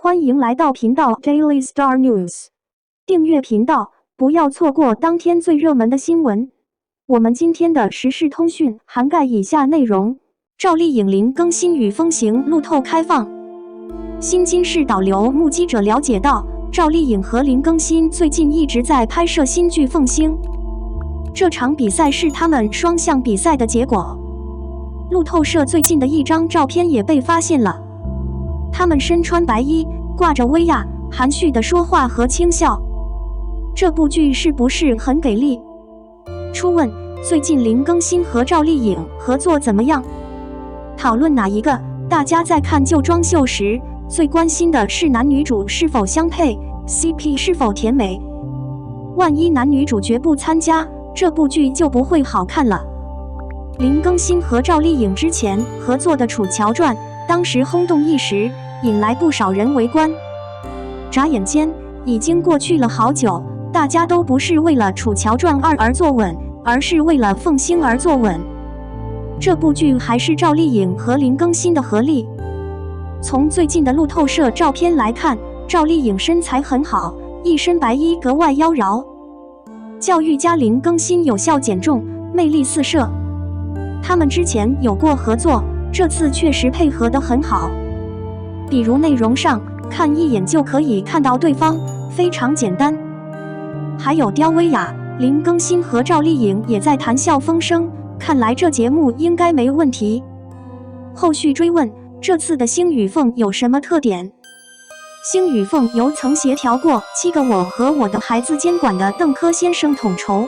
欢迎来到频道 Daily Star News， 订阅频道，不要错过当天最热门的新闻。我们今天的时事通讯涵盖以下内容：赵丽颖零更新与风行路透开放。新津市导流目击者了解到，赵丽颖和林更新最近一直在拍摄新剧《凤星》，这场比赛是他们双向比赛的结果。路透社最近的一张照片也被发现了。他们身穿白衣，挂着威亚、含蓄的说话和轻笑。这部剧是不是很给力？初问：最近林更新和赵丽颖合作怎么样？讨论哪一个？大家在看旧装秀时，最关心的是男女主是否相配 ，CP 是否甜美。万一男女主角不参加，这部剧就不会好看了。林更新和赵丽颖之前合作的《楚乔传》，当时轰动一时，引来不少人围观。眨眼间，已经过去了好久，大家都不是为了《楚乔传2》而坐稳，而是为了《凤星》而坐稳。这部剧还是赵丽颖和林更新的合力。从最近的路透社照片来看，赵丽颖身材很好，一身白衣格外妖娆。教育家林更新有效减重，魅力四射。他们之前有过合作，这次确实配合得很好。比如内容上，看一眼就可以看到对方，非常简单。还有刁威亚，林更新和赵丽颖也在谈笑风生，看来这节目应该没问题。后续追问，这次的星与凤有什么特点？星与凤由曾协调过7个我和我的孩子监管的邓科先生统筹。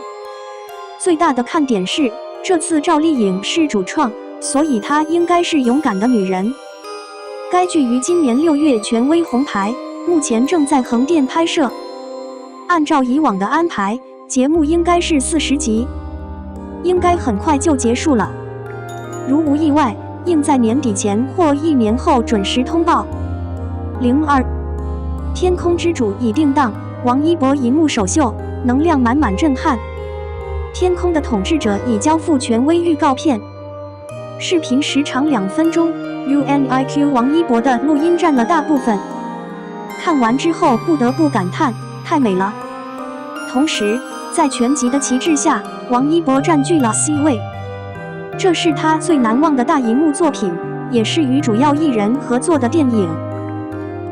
最大的看点是，这次赵丽颖是主创，所以她应该是勇敢的女人。该剧于今年6月权威红牌，目前正在横店拍摄。按照以往的安排，节目应该是40集，应该很快就结束了。如无意外，应在年底前或1年后准时通报。02天空之主已定档，王一博银幕首秀，能量满满震撼。天空的统治者已交付权威预告片，视频时长2分钟。UNIQ 王一博的录音占了大部分，看完之后不得不感叹太美了。同时，在全集的旗帜下，王一博占据了 C 位，这是他最难忘的大荧幕作品，也是与主要艺人合作的电影。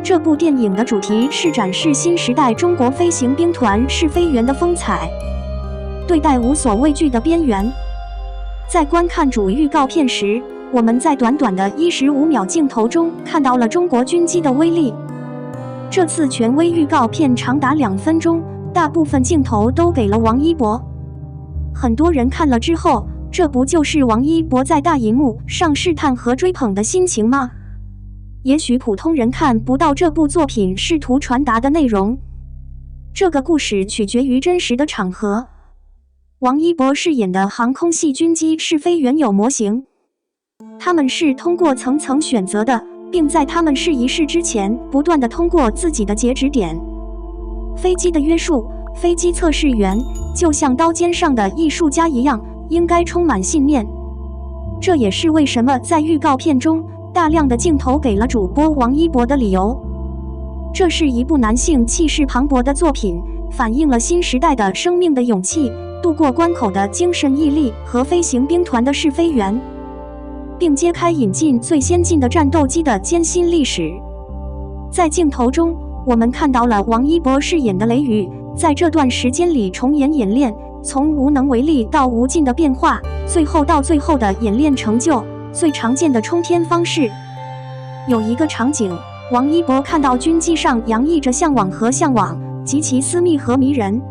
这部电影的主题是展示新时代中国飞行兵团试飞员的风采，对待无所畏惧的边缘。在观看主预告片时，我们在短短的15秒镜头中看到了中国军机的威力。这次权威预告片长达2分钟，大部分镜头都给了王一博。很多人看了之后，这不就是王一博在大荧幕上试探和追捧的心情吗？也许普通人看不到这部作品试图传达的内容。这个故事取决于真实的场合。王一博饰演的航空系军机试飞员有模型，他们是通过层层选择的，并在他们试一试之前，不断地通过自己的截止点。飞机的约束，飞机测试员就像刀尖上的艺术家一样，应该充满信念。这也是为什么在预告片中大量的镜头给了主播王一博的理由。这是一部男性气势磅礴的作品，反映了新时代的生命的勇气、渡过关口的精神毅力和飞行兵团的试飞员，并揭开引进最先进的战斗机的艰辛历史。在镜头中，我们看到了王一博饰演的雷雨，在这段时间里重演演练，从无能为力到无尽的变化，最后到最后的演练成就，最常见的冲天方式。有一个场景，王一博看到军机上洋溢着向往和向往，极其私密和迷人。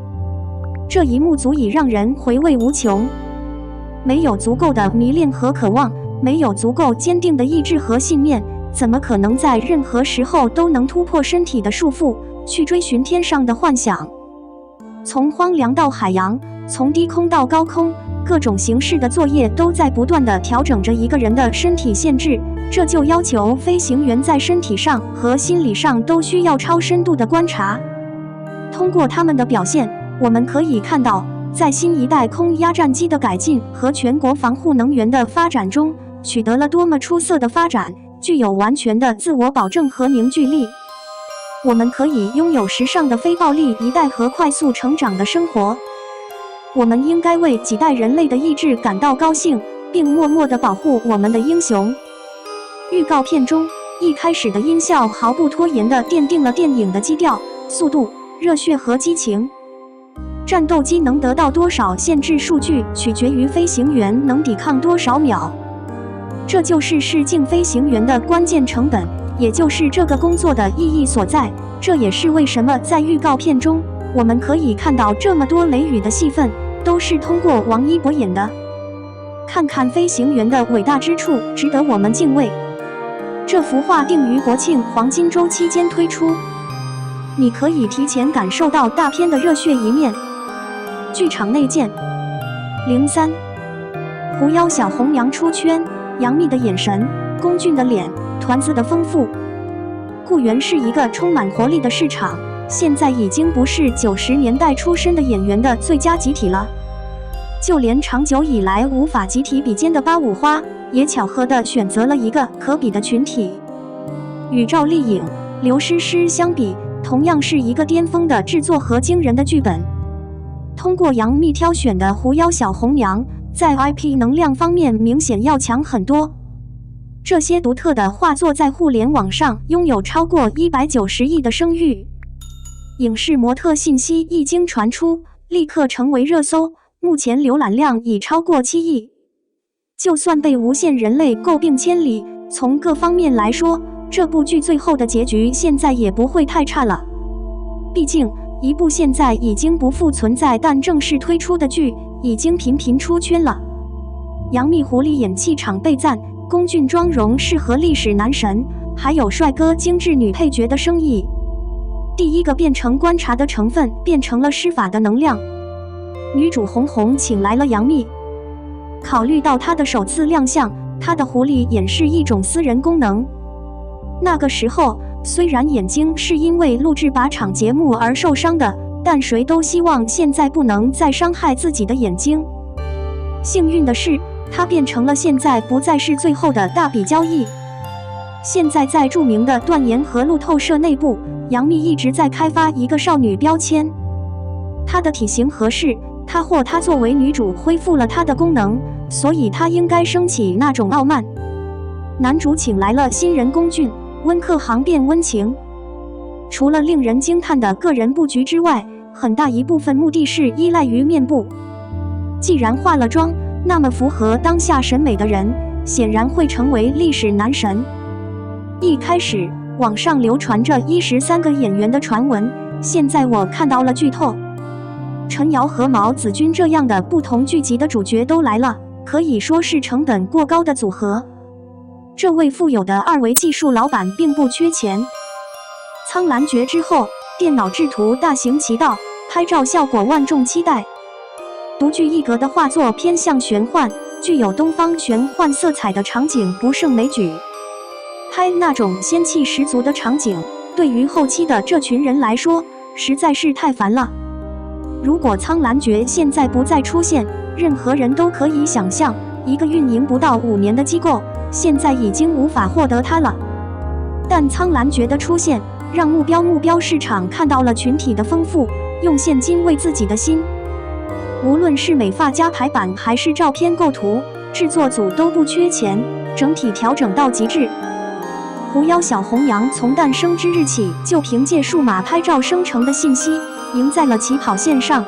这一幕足以让人回味无穷。没有足够的迷恋和渴望，没有足够坚定的意志和信念，怎么可能在任何时候都能突破身体的束缚，去追寻天上的幻想？从荒凉到海洋，从低空到高空，各种形式的作业都在不断地调整着一个人的身体限制，这就要求飞行员在身体上和心理上都需要超深度的观察。通过他们的表现，我们可以看到，在新一代空压战机的改进和全国防护能源的发展中，取得了多么出色的发展，具有完全的自我保证和凝聚力。我们可以拥有时尚的非暴力一代和快速成长的生活。我们应该为几代人类的意志感到高兴，并默默地保护我们的英雄。预告片中一开始的音效毫不拖延地奠定了电影的基调、速度、热血和激情。战斗机能得到多少限制数据取决于飞行员能抵抗多少秒，这就是视镜飞行员的关键成本，也就是这个工作的意义所在。这也是为什么在预告片中我们可以看到这么多雷雨的戏份都是通过王一博演的。看看飞行员的伟大之处，值得我们敬畏。这幅画定于国庆黄金周期间推出，你可以提前感受到大片的热血一面。剧场内见。03狐妖小红娘出圈，杨幂的眼神，龚俊的脸，团子的丰富。固原是一个充满活力的市场，现在已经不是90年代出身的演员的最佳集体了。就连长久以来无法集体比肩的八五花，也巧合地选择了一个可比的群体。与赵丽颖、刘诗诗相比，同样是一个巅峰的制作和惊人的剧本。通过杨幂挑选的狐妖小红娘，在 IP 能量方面明显要强很多。这些独特的画作在互联网上拥有超过190亿的声誉。影视模特信息一经传出，立刻成为热搜，目前浏览量已超过7亿。就算被无限人类诟病千里，从各方面来说，这部剧最后的结局现在也不会太差了。毕竟一部现在已经不复存在但正式推出的剧，已经频频出圈了。杨幂狐狸眼气场被赞，龚俊妆容适合历史男神，还有帅哥精致女配角的生意。第一个变成观察的成分，变成了施法的能量。女主红红请来了杨幂，考虑到她的首次亮相，她的狐狸眼是一种私人功能。那个时候虽然眼睛是因为录制靶场节目而受伤的，但谁都希望现在不能再伤害自己的眼睛。幸运的是，它变成了现在不再是最后的大笔交易。现在在著名的断言和路透社内部，杨幂一直在开发一个少女标签。她的体型合适，她作为女主恢复了她的功能，所以她应该升起那种傲慢。男主请来了新人龚俊，温客行变温情。除了令人惊叹的个人布局之外，很大一部分目的是依赖于面部。既然化了妆，那么符合当下审美的人，显然会成为历史男神。一开始，网上流传着13个演员的传闻，现在我看到了剧透。陈瑶和毛子君这样的不同剧集的主角都来了，可以说是成本过高的组合。这位富有的2维技术老板并不缺钱。苍兰诀之后，电脑制图大行其道，拍照效果万众期待。独具一格的画作偏向玄幻，具有东方玄幻色彩的场景不胜枚举。拍那种仙气十足的场景，对于后期的这群人来说，实在是太烦了。如果苍兰诀现在不再出现，任何人都可以想象，一个运营不到5年的机构，现在已经无法获得它了。但苍兰诀的出现，让目标市场看到了群体的丰富，用现金为自己的心。无论是美发加排版还是照片构图，制作组都不缺钱，整体调整到极致。狐妖小红娘从诞生之日起就凭借数码拍照生成的信息，赢在了起跑线上。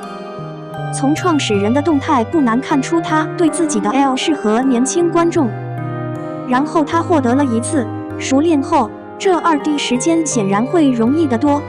从创始人的动态不难看出，他对自己的 L 适合年轻观众。然后他获得了一次熟练后，这2D 时间显然会容易得多。